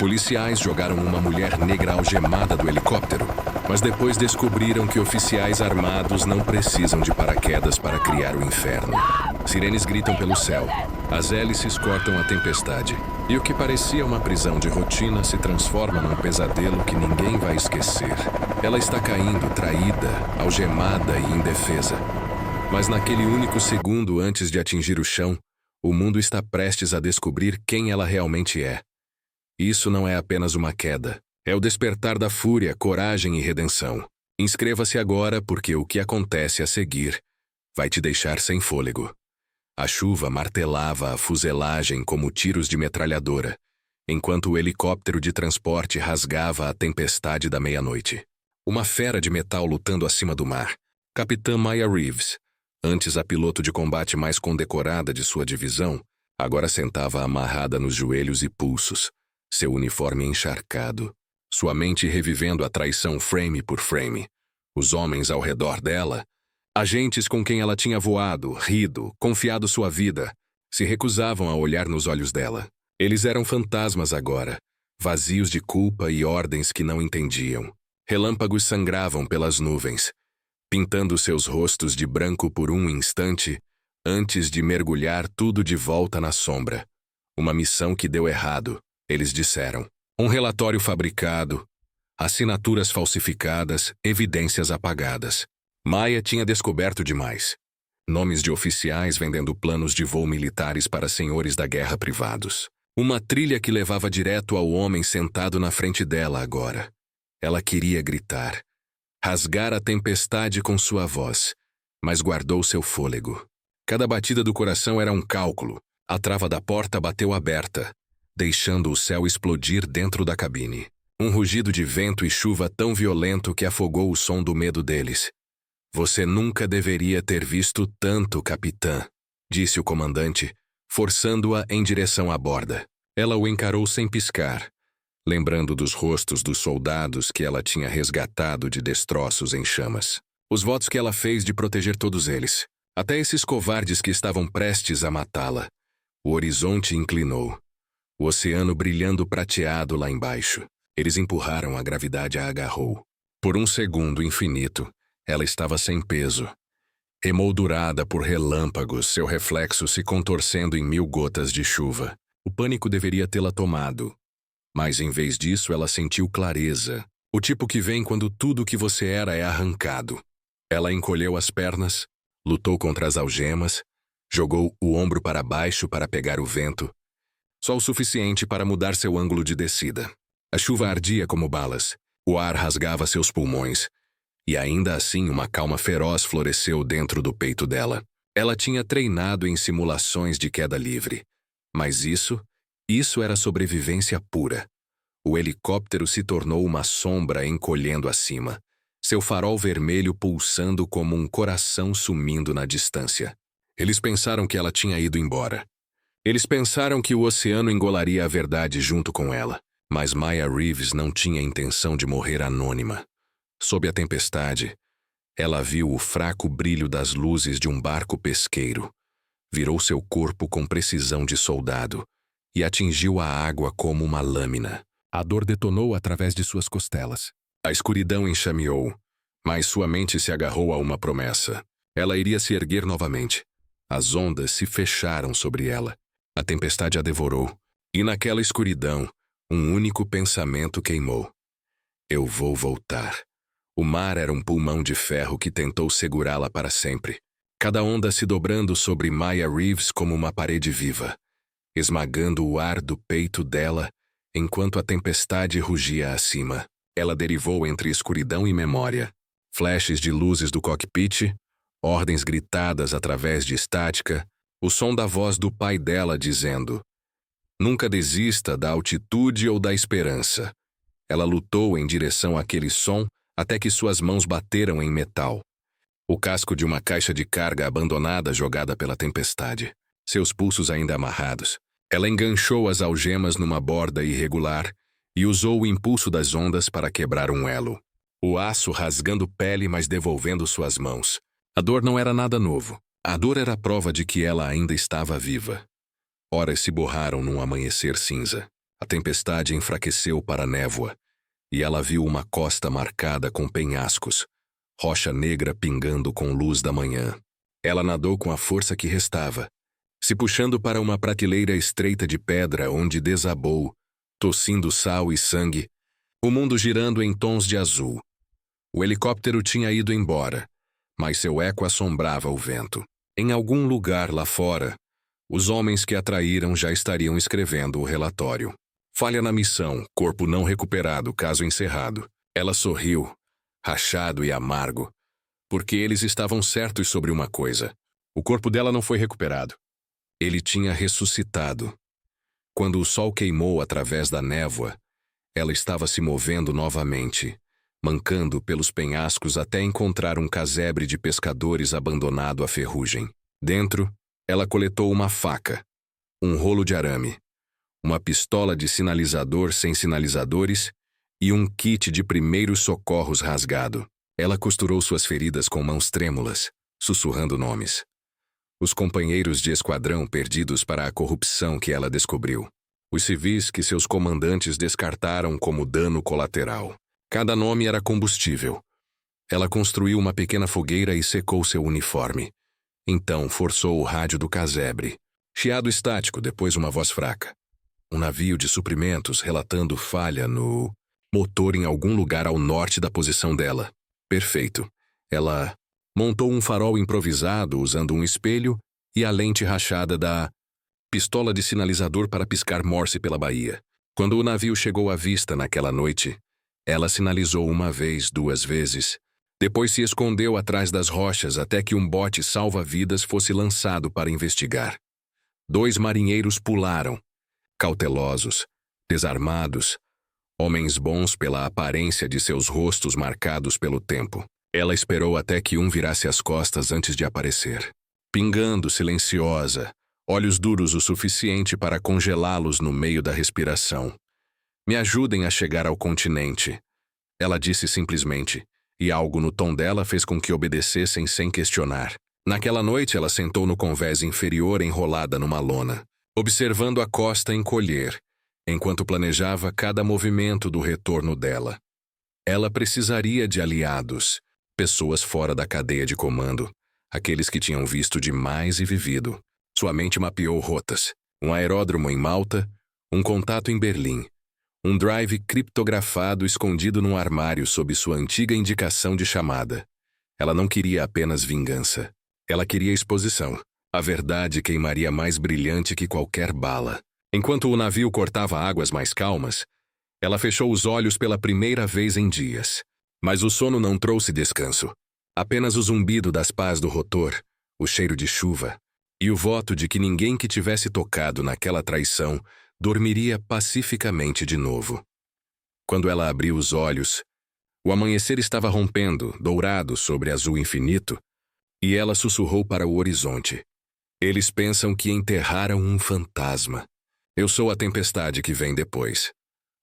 Policiais jogaram uma mulher negra algemada do helicóptero, mas depois descobriram que oficiais armados não precisam de paraquedas para criar o inferno. Sirenes gritam pelo céu, as hélices cortam a tempestade, e o que parecia uma prisão de rotina se transforma num pesadelo que ninguém vai esquecer. Ela está caindo, traída, algemada e indefesa. Mas naquele único segundo antes de atingir o chão, o mundo está prestes a descobrir quem ela realmente é. Isso não é apenas uma queda. É o despertar da fúria, coragem e redenção. Inscreva-se agora porque o que acontece a seguir vai te deixar sem fôlego. A chuva martelava a fuselagem como tiros de metralhadora, enquanto o helicóptero de transporte rasgava a tempestade da meia-noite. Uma fera de metal lutando acima do mar. Capitã Maya Reeves, antes a piloto de combate mais condecorada de sua divisão, agora sentava amarrada nos joelhos e pulsos, seu uniforme encharcado, sua mente revivendo a traição frame por frame. Os homens ao redor dela, agentes com quem ela tinha voado, rido, confiado sua vida, se recusavam a olhar nos olhos dela. Eles eram fantasmas agora, vazios de culpa e ordens que não entendiam. Relâmpagos sangravam pelas nuvens, pintando seus rostos de branco por um instante, antes de mergulhar tudo de volta na sombra. Uma missão que deu errado, eles disseram. Um relatório fabricado, assinaturas falsificadas, evidências apagadas. Maya tinha descoberto demais. Nomes de oficiais vendendo planos de voo militares para senhores da guerra privados. Uma trilha que levava direto ao homem sentado na frente dela agora. Ela queria gritar, rasgar a tempestade com sua voz, mas guardou seu fôlego. Cada batida do coração era um cálculo. A trava da porta bateu aberta, deixando o céu explodir dentro da cabine. Um rugido de vento e chuva tão violento que afogou o som do medo deles. Você nunca deveria ter visto tanto, capitã, disse o comandante, forçando-a em direção à borda. Ela o encarou sem piscar, lembrando dos rostos dos soldados que ela tinha resgatado de destroços em chamas. Os votos que ela fez de proteger todos eles, até esses covardes que estavam prestes a matá-la. O horizonte inclinou, o oceano brilhando prateado lá embaixo. Eles empurraram, a gravidade a agarrou. Por um segundo infinito, ela estava sem peso. Emoldurada por relâmpagos, seu reflexo se contorcendo em 1000 gotas de chuva. O pânico deveria tê-la tomado. Mas em vez disso, ela sentiu clareza. O tipo que vem quando tudo o que você era é arrancado. Ela encolheu as pernas, lutou contra as algemas, jogou o ombro para baixo para pegar o vento, só o suficiente para mudar seu ângulo de descida. A chuva ardia como balas, o ar rasgava seus pulmões, e ainda assim uma calma feroz floresceu dentro do peito dela. Ela tinha treinado em simulações de queda livre, mas isso era sobrevivência pura. O helicóptero se tornou uma sombra encolhendo acima, seu farol vermelho pulsando como um coração sumindo na distância. Eles pensaram que ela tinha ido embora. Eles pensaram que o oceano engolaria a verdade junto com ela. Mas Maya Reeves não tinha intenção de morrer anônima. Sob a tempestade, ela viu o fraco brilho das luzes de um barco pesqueiro. Virou seu corpo com precisão de soldado e atingiu a água como uma lâmina. A dor detonou através de suas costelas. A escuridão enxameou, mas sua mente se agarrou a uma promessa. Ela iria se erguer novamente. As ondas se fecharam sobre ela. A tempestade a devorou. E naquela escuridão, um único pensamento queimou. Eu vou voltar. O mar era um pulmão de ferro que tentou segurá-la para sempre. Cada onda se dobrando sobre Maya Reeves como uma parede viva, esmagando o ar do peito dela enquanto a tempestade rugia acima. Ela derivou entre escuridão e memória. Flashes de luzes do cockpit, ordens gritadas através de estática, o som da voz do pai dela dizendo: nunca desista da altitude ou da esperança. Ela lutou em direção àquele som até que suas mãos bateram em metal. O casco de uma caixa de carga abandonada jogada pela tempestade. Seus pulsos ainda amarrados. Ela enganchou as algemas numa borda irregular e usou o impulso das ondas para quebrar um elo. O aço rasgando pele, mas devolvendo suas mãos. A dor não era nada novo. A dor era a prova de que ela ainda estava viva. Horas se borraram num amanhecer cinza. A tempestade enfraqueceu para a névoa, e ela viu uma costa marcada com penhascos, rocha negra pingando com luz da manhã. Ela nadou com a força que restava, se puxando para uma prateleira estreita de pedra onde desabou, tossindo sal e sangue, o mundo girando em tons de azul. O helicóptero tinha ido embora, mas seu eco assombrava o vento. Em algum lugar lá fora, os homens que a traíram já estariam escrevendo o relatório. Falha na missão, corpo não recuperado, caso encerrado. Ela sorriu, rachado e amargo, porque eles estavam certos sobre uma coisa. O corpo dela não foi recuperado. Ele tinha ressuscitado. Quando o sol queimou através da névoa, ela estava se movendo novamente, mancando pelos penhascos até encontrar um casebre de pescadores abandonado à ferrugem. Dentro, ela coletou uma faca, um rolo de arame, uma pistola de sinalizador sem sinalizadores e um kit de primeiros socorros rasgado. Ela costurou suas feridas com mãos trêmulas, sussurrando nomes. Os companheiros de esquadrão perdidos para a corrupção que ela descobriu. Os civis que seus comandantes descartaram como dano colateral. Cada nome era combustível. Ela construiu uma pequena fogueira e secou seu uniforme. Então forçou o rádio do casebre. Chiado estático, depois uma voz fraca. Um navio de suprimentos relatando falha no motor em algum lugar ao norte da posição dela. Perfeito. Ela montou um farol improvisado usando um espelho e a lente rachada da pistola de sinalizador para piscar Morse pela baía. Quando o navio chegou à vista naquela noite, ela sinalizou uma vez, duas vezes. Depois se escondeu atrás das rochas até que um bote salva-vidas fosse lançado para investigar. 2 marinheiros pularam, cautelosos, desarmados, homens bons pela aparência de seus rostos marcados pelo tempo. Ela esperou até que um virasse as costas antes de aparecer. Pingando, silenciosa, olhos duros o suficiente para congelá-los no meio da respiração. Me ajudem a chegar ao continente, ela disse simplesmente, e algo no tom dela fez com que obedecessem sem questionar. Naquela noite ela sentou no convés inferior enrolada numa lona, observando a costa encolher, enquanto planejava cada movimento do retorno dela. Ela precisaria de aliados, pessoas fora da cadeia de comando, aqueles que tinham visto demais e vivido. Sua mente mapeou rotas, um aeródromo em Malta, um contato em Berlim, um drive criptografado escondido num armário sob sua antiga indicação de chamada. Ela não queria apenas vingança. Ela queria exposição. A verdade queimaria mais brilhante que qualquer bala. Enquanto o navio cortava águas mais calmas, ela fechou os olhos pela primeira vez em dias. Mas o sono não trouxe descanso. Apenas o zumbido das pás do rotor, o cheiro de chuva, e o voto de que ninguém que tivesse tocado naquela traição dormiria pacificamente de novo. Quando ela abriu os olhos, o amanhecer estava rompendo, dourado sobre azul infinito, e ela sussurrou para o horizonte. Eles pensam que enterraram um fantasma. Eu sou a tempestade que vem depois.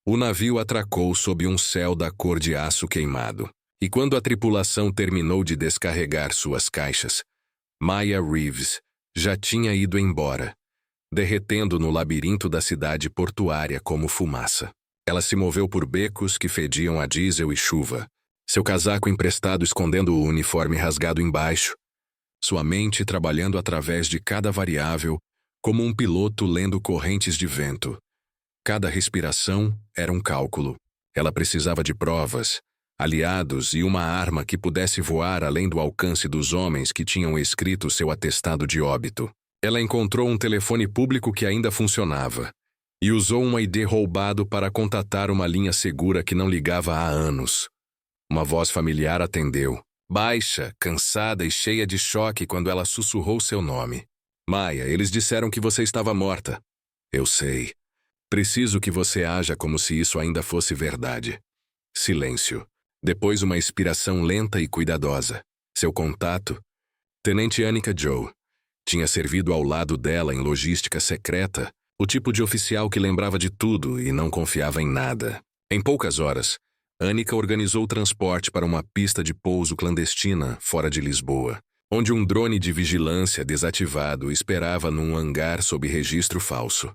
O navio atracou sob um céu da cor de aço queimado, e quando a tripulação terminou de descarregar suas caixas, Maya Reeves já tinha ido embora, derretendo no labirinto da cidade portuária como fumaça. Ela se moveu por becos que fediam a diesel e chuva, seu casaco emprestado escondendo o uniforme rasgado embaixo, sua mente trabalhando através de cada variável, como um piloto lendo correntes de vento. Cada respiração era um cálculo. Ela precisava de provas, aliados e uma arma que pudesse voar além do alcance dos homens que tinham escrito seu atestado de óbito. Ela encontrou um telefone público que ainda funcionava e usou um ID roubado para contatar uma linha segura que não ligava há anos. Uma voz familiar atendeu, baixa, cansada e cheia de choque quando ela sussurrou seu nome. Maya, eles disseram que você estava morta. Eu sei. Preciso que você haja como se isso ainda fosse verdade. Silêncio. Depois uma expiração lenta e cuidadosa. Seu contato? Tenente Annika Joe. Tinha servido ao lado dela em logística secreta, o tipo de oficial que lembrava de tudo e não confiava em nada. Em poucas horas, Annika organizou o transporte para uma pista de pouso clandestina fora de Lisboa, onde um drone de vigilância desativado esperava num hangar sob registro falso.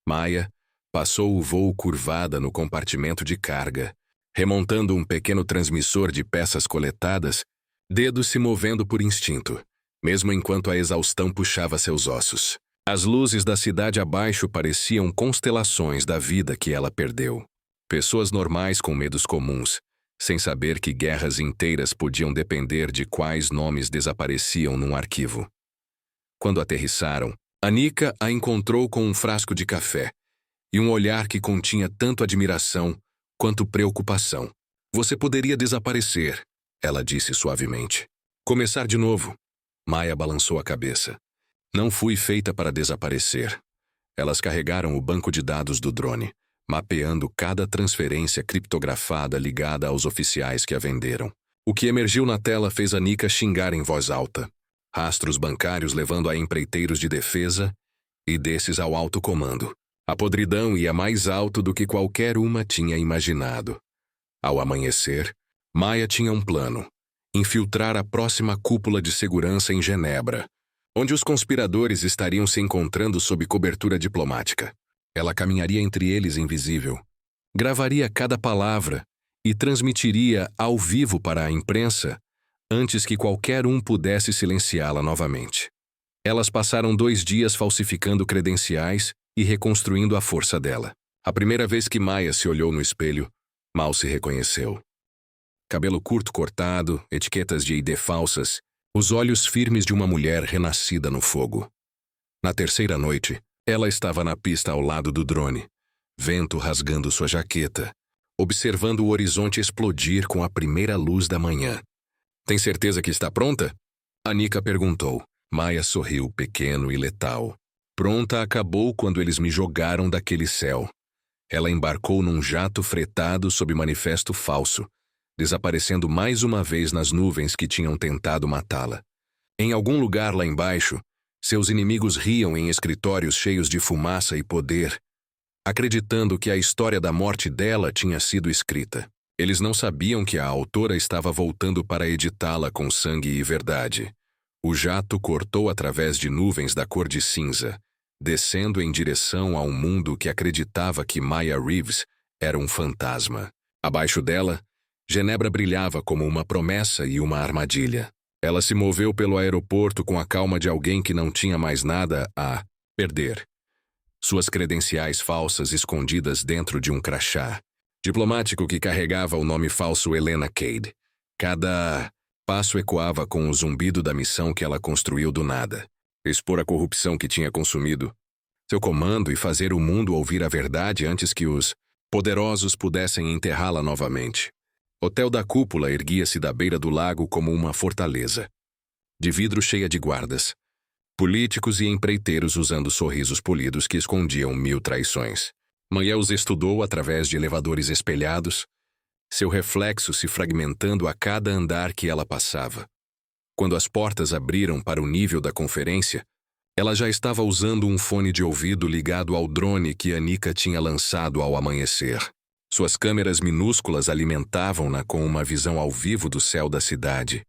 Maya, Passou o voo curvada no compartimento de carga, remontando um pequeno transmissor de peças coletadas, dedos se movendo por instinto, mesmo enquanto a exaustão puxava seus ossos. As luzes da cidade abaixo pareciam constelações da vida que ela perdeu. Pessoas normais com medos comuns, sem saber que guerras inteiras podiam depender de quais nomes desapareciam num arquivo. Quando aterrissaram, Anika a encontrou com um frasco de café e um olhar que continha tanto admiração quanto preocupação. Você poderia desaparecer, ela disse suavemente. Começar de novo. Maya balançou a cabeça. Não fui feita para desaparecer. Elas carregaram o banco de dados do drone, mapeando cada transferência criptografada ligada aos oficiais que a venderam. O que emergiu na tela fez Anika xingar em voz alta. Rastros bancários levando a empreiteiros de defesa e desses ao alto comando. A podridão ia mais alto do que qualquer uma tinha imaginado. Ao amanhecer, Maya tinha um plano: infiltrar a próxima cúpula de segurança em Genebra, onde os conspiradores estariam se encontrando sob cobertura diplomática. Ela caminharia entre eles invisível, gravaria cada palavra e transmitiria ao vivo para a imprensa antes que qualquer um pudesse silenciá-la novamente. Elas passaram 2 dias falsificando credenciais e reconstruindo a força dela. A primeira vez que Maya se olhou no espelho, mal se reconheceu. Cabelo curto cortado, etiquetas de ID falsas, os olhos firmes de uma mulher renascida no fogo. Na terceira noite, ela estava na pista ao lado do drone, vento rasgando sua jaqueta, observando o horizonte explodir com a primeira luz da manhã. Tem certeza que está pronta? Anika perguntou. Maya sorriu, pequeno e letal. Pronta acabou quando eles me jogaram daquele céu. Ela embarcou num jato fretado sob manifesto falso, desaparecendo mais uma vez nas nuvens que tinham tentado matá-la. Em algum lugar lá embaixo, seus inimigos riam em escritórios cheios de fumaça e poder, acreditando que a história da morte dela tinha sido escrita. Eles não sabiam que a autora estava voltando para editá-la com sangue e verdade. O jato cortou através de nuvens da cor de cinza, descendo em direção a um mundo que acreditava que Maya Reeves era um fantasma. Abaixo dela, Genebra brilhava como uma promessa e uma armadilha. Ela se moveu pelo aeroporto com a calma de alguém que não tinha mais nada a perder. Suas credenciais falsas escondidas dentro de um crachá diplomático que carregava o nome falso Helena Cade. Cada passo ecoava com o zumbido da missão que ela construiu do nada. Expor a corrupção que tinha consumido seu comando e fazer o mundo ouvir a verdade antes que os poderosos pudessem enterrá-la novamente. O hotel da cúpula erguia-se da beira do lago como uma fortaleza, de vidro cheia de guardas, políticos e empreiteiros usando sorrisos polidos que escondiam 1000 traições. Maya os estudou através de elevadores espelhados, seu reflexo se fragmentando a cada andar que ela passava. Quando as portas abriram para o nível da conferência, ela já estava usando um fone de ouvido ligado ao drone que Anika tinha lançado ao amanhecer. Suas câmeras minúsculas alimentavam-na com uma visão ao vivo do céu da cidade.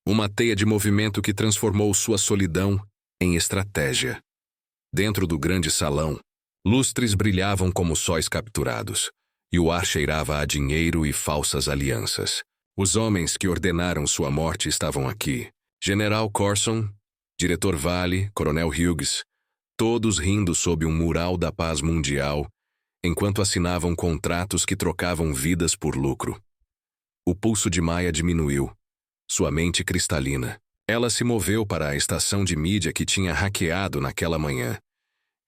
Uma teia de movimento que transformou sua solidão em estratégia. Dentro do grande salão, lustres brilhavam como sóis capturados, e o ar cheirava a dinheiro e falsas alianças. Os homens que ordenaram sua morte estavam aqui. General Corson, Diretor Vale, Coronel Hughes, todos rindo sob um mural da paz mundial, enquanto assinavam contratos que trocavam vidas por lucro. O pulso de Maya diminuiu, sua mente cristalina. Ela se moveu para a estação de mídia que tinha hackeado naquela manhã.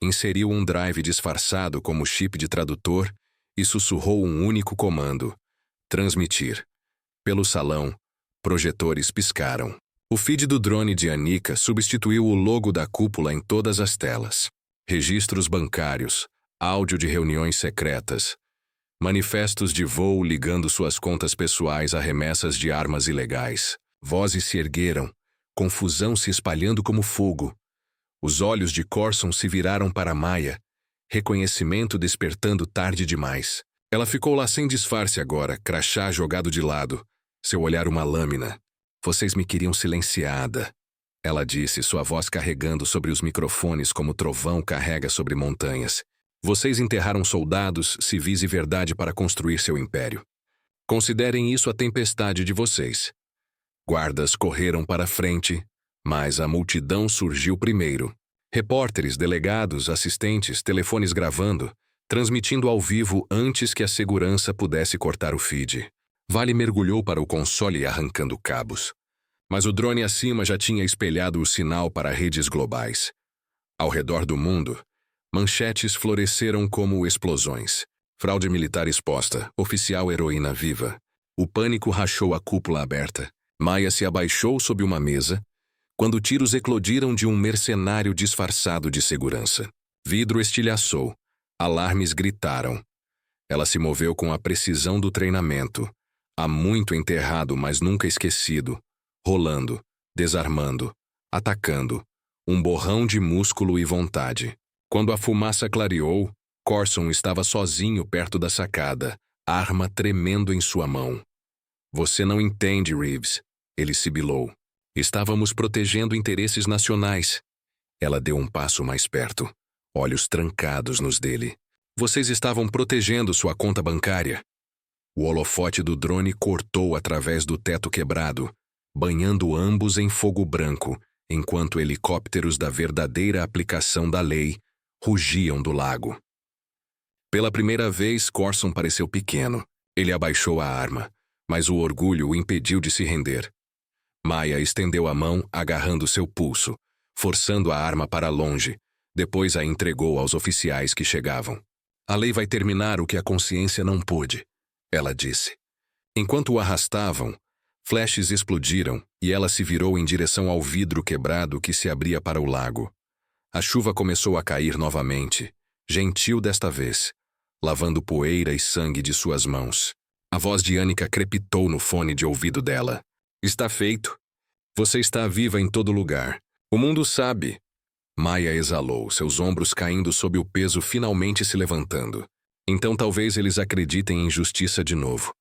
Inseriu um drive disfarçado como chip de tradutor e sussurrou um único comando: transmitir. Pelo salão, projetores piscaram. O feed do drone de Anika substituiu o logo da cúpula em todas as telas. Registros bancários, áudio de reuniões secretas, manifestos de voo ligando suas contas pessoais a remessas de armas ilegais. Vozes se ergueram, confusão se espalhando como fogo. Os olhos de Corson se viraram para Maya, reconhecimento despertando tarde demais. Ela ficou lá sem disfarce agora, crachá jogado de lado, seu olhar uma lâmina. Vocês me queriam silenciada, ela disse, sua voz carregando sobre os microfones como trovão carrega sobre montanhas. Vocês enterraram soldados, civis e verdade para construir seu império. Considerem isso a tempestade de vocês. Guardas correram para a frente, mas a multidão surgiu primeiro. Repórteres, delegados, assistentes, telefones gravando, transmitindo ao vivo antes que a segurança pudesse cortar o feed. Vale mergulhou para o console arrancando cabos. Mas o drone acima já tinha espelhado o sinal para redes globais. Ao redor do mundo, manchetes floresceram como explosões. Fraude militar exposta, oficial heroína viva. O pânico rachou a cúpula aberta. Maya se abaixou sob uma mesa, quando tiros eclodiram de um mercenário disfarçado de segurança. Vidro estilhaçou. Alarmes gritaram. Ela se moveu com a precisão do treinamento. Há muito enterrado, mas nunca esquecido. Rolando, desarmando, atacando. Um borrão de músculo e vontade. Quando a fumaça clareou, Corson estava sozinho perto da sacada, arma tremendo em sua mão. Você não entende, Reeves, ele sibilou. Estávamos protegendo interesses nacionais. Ela deu um passo mais perto, olhos trancados nos dele. Vocês estavam protegendo sua conta bancária. O holofote do drone cortou através do teto quebrado, banhando ambos em fogo branco, enquanto helicópteros da verdadeira aplicação da lei rugiam do lago. Pela primeira vez, Corson pareceu pequeno. Ele abaixou a arma, mas o orgulho o impediu de se render. Maya estendeu a mão, agarrando seu pulso, forçando a arma para longe. Depois a entregou aos oficiais que chegavam. A lei vai terminar o que a consciência não pôde, ela disse. Enquanto o arrastavam, flashes explodiram e ela se virou em direção ao vidro quebrado que se abria para o lago. A chuva começou a cair novamente, gentil desta vez, lavando poeira e sangue de suas mãos. A voz de Anika crepitou no fone de ouvido dela. Está feito. Você está viva em todo lugar. O mundo sabe. Maya exalou, seus ombros caindo sob o peso finalmente se levantando. Então talvez eles acreditem em justiça de novo.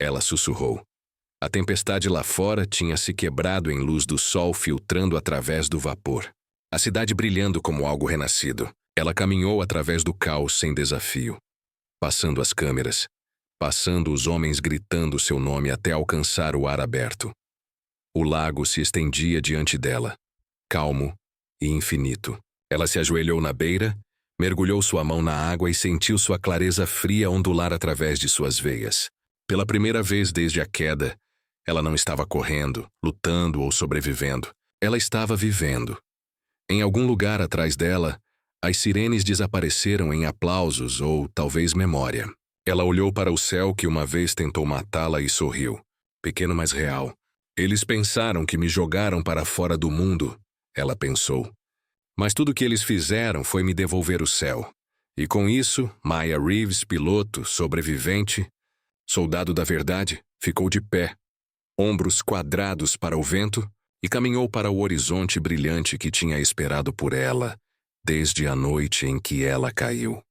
Ela sussurrou. A tempestade lá fora tinha se quebrado em luz do sol filtrando através do vapor. A cidade brilhando como algo renascido. Ela caminhou através do caos sem desafio. Passando as câmeras. Passando os homens gritando seu nome até alcançar o ar aberto. O lago se estendia diante dela, calmo e infinito. Ela se ajoelhou na beira, mergulhou sua mão na água e sentiu sua clareza fria ondular através de suas veias. Pela primeira vez desde a queda, ela não estava correndo, lutando ou sobrevivendo. Ela estava vivendo. Em algum lugar atrás dela, as sirenes desapareceram em aplausos ou talvez memória. Ela olhou para o céu que uma vez tentou matá-la e sorriu. Pequeno, mas real. Eles pensaram que me jogaram para fora do mundo, ela pensou. Mas tudo que eles fizeram foi me devolver o céu. E com isso, Maya Reeves, piloto, sobrevivente, soldado da verdade, ficou de pé, ombros quadrados para o vento, e caminhou para o horizonte brilhante que tinha esperado por ela, desde a noite em que ela caiu.